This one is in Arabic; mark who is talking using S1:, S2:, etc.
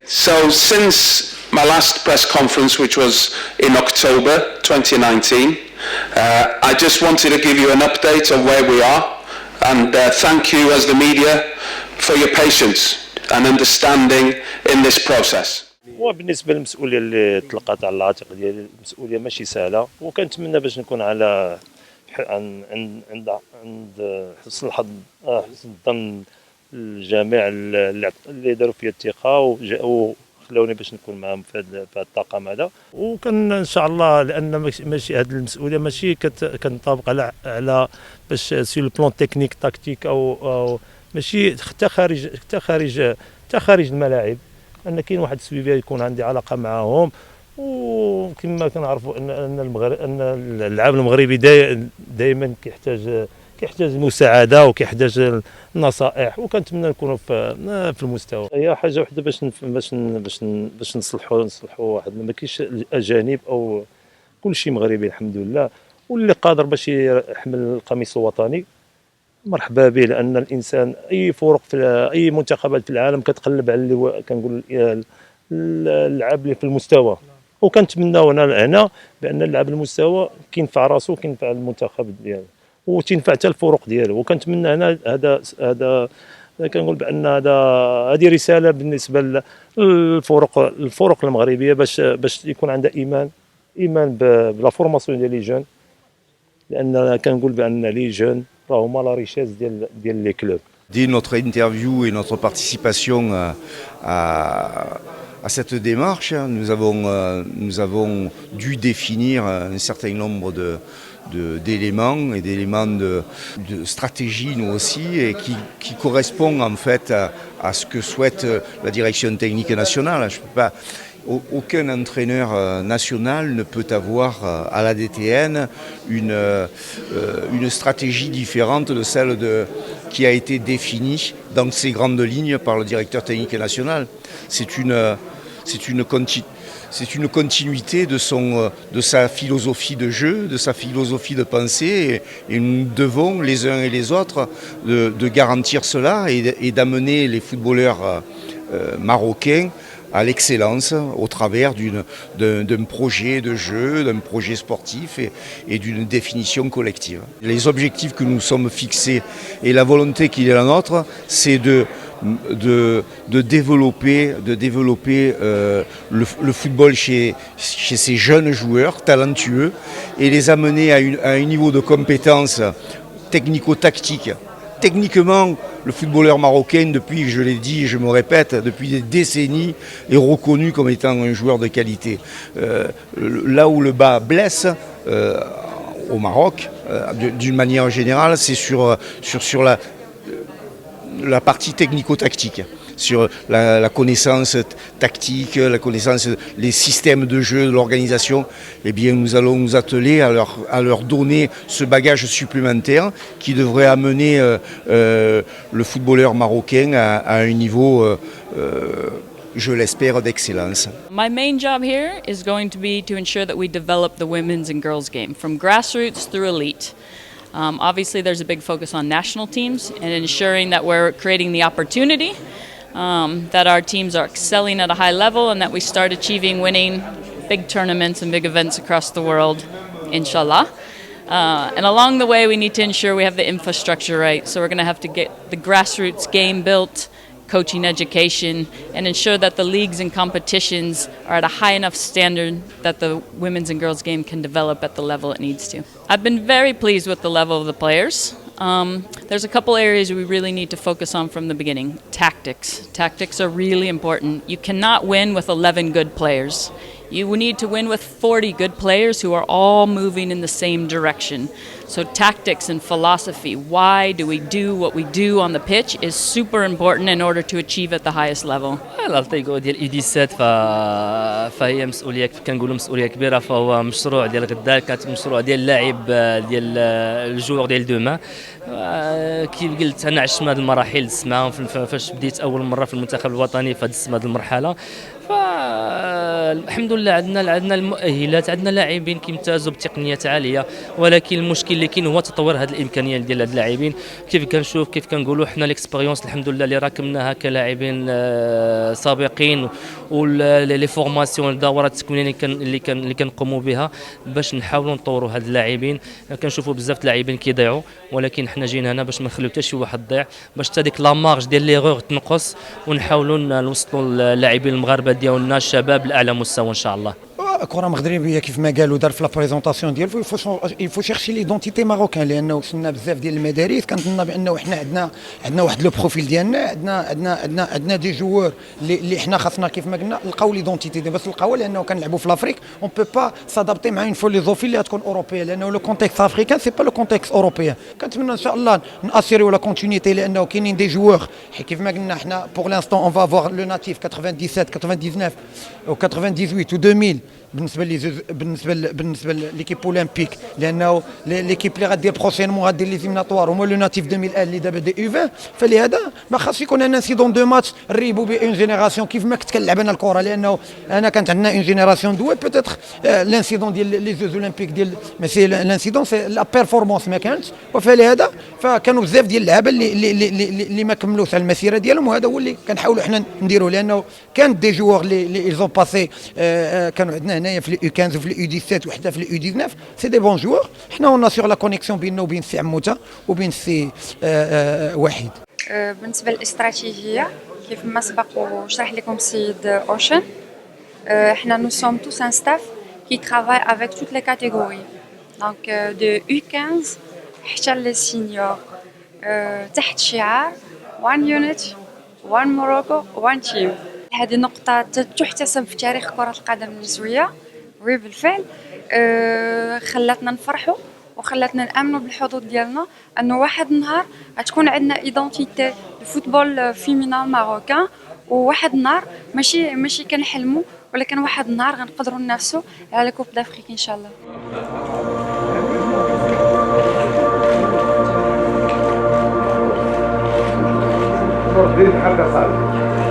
S1: So since my last press conference, which was in October 2019, I just wanted to give you an update on where we are, and thank you as the media for your patience and understanding in this process.
S2: وبالنسبه للمسؤوليه اللي طلقت على العاتق ديالي، المسؤوليه ماشي سهله، وكنتمنى باش نكون على عند حسن الحظ، حسن الظن الجميع اللي داروا فيا الثقه وخلوني باش نكون معهم في هذا الطاقم هذا. وكان ان شاء الله، لان ماشي هذه المسؤوليه ماشي كتنطبق على باش سي لو بلون تكنيك تاكتيك او ماشي حتى خارج الملاعب، ان كاين واحد السويفي يكون عندي علاقه معاهم. وكما كنعرفوا ان اللاعب المغربي دائما كيحتاج المساعده وكيحتاج النصائح، وكنتمنى نكونوا في المستوى. هي حاجه وحده باش نصلحوا واحد، ما كاينش اجانب او كل شيء مغربي الحمد لله، واللي قادر باش يحمل القميص الوطني مرحبا به، لان الانسان اي فرق في اي منتخبات في العالم كتقلب على اللي كنقول اللعاب اللي في المستوى، وكنتمناو هنا بان اللعاب المستوى كينفع راسو وكينفع المنتخب ديالو وتنفع حتى الفرق ديالو. وكنتمنى هنا هذا كنقول بان هذه رساله بالنسبه للفرق المغربيه باش يكون عندها ايمان بلا فورماسيون ديال لي جون، لان كنقول بان لي جون راهما لا ريشيز ديال لي كلوب.
S3: Dès notre interview et notre participation à cette démarche, nous avons dû définir un certain nombre d'éléments et d'éléments de stratégie, nous aussi, et qui correspondent en fait à ce que souhaite la direction technique nationale. Je peux pas, aucun entraîneur national ne peut avoir à la DTN une stratégie différente de celle qui a été définie dans ses grandes lignes par le directeur technique national. C'est une continuité de sa philosophie de jeu, de sa philosophie de pensée, et nous devons les uns et les autres de garantir cela et d'amener les footballeurs marocains à l'excellence au travers d'un projet de jeu, d'un projet sportif et d'une définition collective. Les objectifs que nous sommes fixés et la volonté qui est la nôtre, c'est de développer le football chez ces jeunes joueurs talentueux et les amener à un niveau de compétence technico-tactique. Techniquement, le footballeur marocain, depuis, je l'ai dit et je me répète, depuis des décennies, est reconnu comme étant un joueur de qualité. Là où le bas blesse au Maroc, d'une manière générale, c'est sur la partie technico-tactique, sur la connaissance tactique, la connaissance des systèmes de jeu, de l'organisation. Eh bien, nous allons nous atteler à leur donner ce bagage supplémentaire qui devrait amener le footballeur marocain à un niveau, je l'espère, d'excellence.
S4: My main job here is going to be to ensure that we develop the women's and girls game from grassroots through elite. Obviously, there's a big focus on national teams and ensuring that we're creating the opportunity, that our teams are excelling at a high level, and that we start winning big tournaments and big events across the world, inshallah. And along the way, we need to ensure we have the infrastructure right. So we're going to have to get the grassroots game built, coaching education, and ensure that the leagues and competitions are at a high enough standard that the women's and girls game can develop at the level it needs to. I've been very pleased with the level of the players. There's a couple areas we really need to focus on from the beginning. Tactics. Tactics are really important. You cannot win with 11 good players. You need to win with 40 good players who are all moving in the same direction. So tactics and philosophy, why do we do what we do on the pitch, is super important in order to achieve at the highest level.
S5: الالتيغو ديال اي 17 فهي مسؤوليه، كنقولوا مسؤوليه كبيره، فهو مشروع ديال غدا، مشروع ديال اللاعب ديال الجوور ديال دوما. كيف قلت انا عشت هذه المراحل، دزت معاهم فاش بديت اول مره في المنتخب الوطني، فدزت هذه المرحله. الحمد لله عندنا المؤهلات، عندنا لاعبين كيمتازوا بتقنيات عاليه، ولكن المشكل اللي كاين هو تطوير هذه الامكانيات ديال هاد اللاعبين. كيف كنشوف كيف كنقولوا حنا ليكسبيريونس الحمد لله اللي راكمناها كلاعبين سابقين، ولي فورماسيون الدورات التكوينيه اللي كنقوموا بها باش نحاولوا نطوروا هاد اللاعبين. كنشوفوا بزاف اللاعبين كيضيعوا، ولكن حنا جينا هنا باش ما نخليو حتى شي واحد يضيع، باش حتى ديك لا مارج ديال ليغور تنقص، ونحاولوا نوصلوا اللاعبين المغاربه ديالنا الشباب لاعلى مستوى ان شاء الله.
S6: الكره المغربيه كيف ما قالوا دار في لا بريزونطاسيون ديالو يفو شيرشي ليدونتيتي ماروكان، لانه وصلنا بزاف ديال المدارس كنظن بانه حنا عندنا واحد لو بروفيل ديالنا، عندنا دي جوور اللي حنا خاصنا كيف ما قلنا نلقاو ليدونتيتي دي، بس نلقاوها لانه كنلعبوا في لافريك اون بو با سادابتي مع اون فيلوزوفي اللي غتكون اوروبيه، لانه لو كونتكست افريكان سي با لو كونتكست اوروبيان. كنتمنى ان شاء الله ناسيريو لا كونتينيتي، لانه كاينين دي جوور كيف ما قلنا حنا بور لانستون اون فا فوار لو ناتيف 97 99 و 98 و 2000 بالنسبه ليكيب اولمبيك، لانه ليكيب اللي غدير بروشينمون غدير لي زيميناتوار هما لو ناتيف 2001 اللي دابا دي يو 20، فلهذا ما خاص يكون ان انسيدون دو ماتش نريبوا به اون جينيراسيون كيف ما كنت كنلعب انا الكره، لانه انا كانت عندنا اون جينيراسيون دوي بوتيتر لانسيدون ديال لي جوز اولمبيك ديال ماشي لانسيدون سي لا بيرفورمانس ما كانتش، وفلهذا فكانوا بزاف ديال اللعابه اللي ما كملوش على المسيره ديالهم، وهذا هو اللي كنحاولوا حنا نديروا، لانه كانت دي جوور اللي ils ont passé كانوا عندنا هنايا في اليو 15 وفي اليو 17 وحتى في اليو 19 سي دي بون جوور. حنا اون سور لا كونيكسيون بيننا وبين السي عموته وبين السي وحيد.
S7: بالنسبه للاستراتيجيه كيف ما سبق وشرح لكم السيد اوشن، حنا نو سوم توس ان ستاف كي ترافاي افيك توت لي كاتيجوري، دونك دو يو 15 حتى لي سينيور، تحت شعار وان يونيت وان موروكو وان تيم. هذه نقطة تحتسب في تاريخ كرة القدم النسوية، وبالفعل خلاتنا نفرحوا وخلاتنا نأمنوا بالحظوظ ديالنا، أنه واحد النهار غتكون عندنا إيدونتيتي الفوتبول فيمينان ماروكان، وواحد النهار ماشي كنحلموا، ولكن واحد النهار غنقدروا ننافسوا على كوب دافريك إن شاء الله.
S8: حاجة صعبة.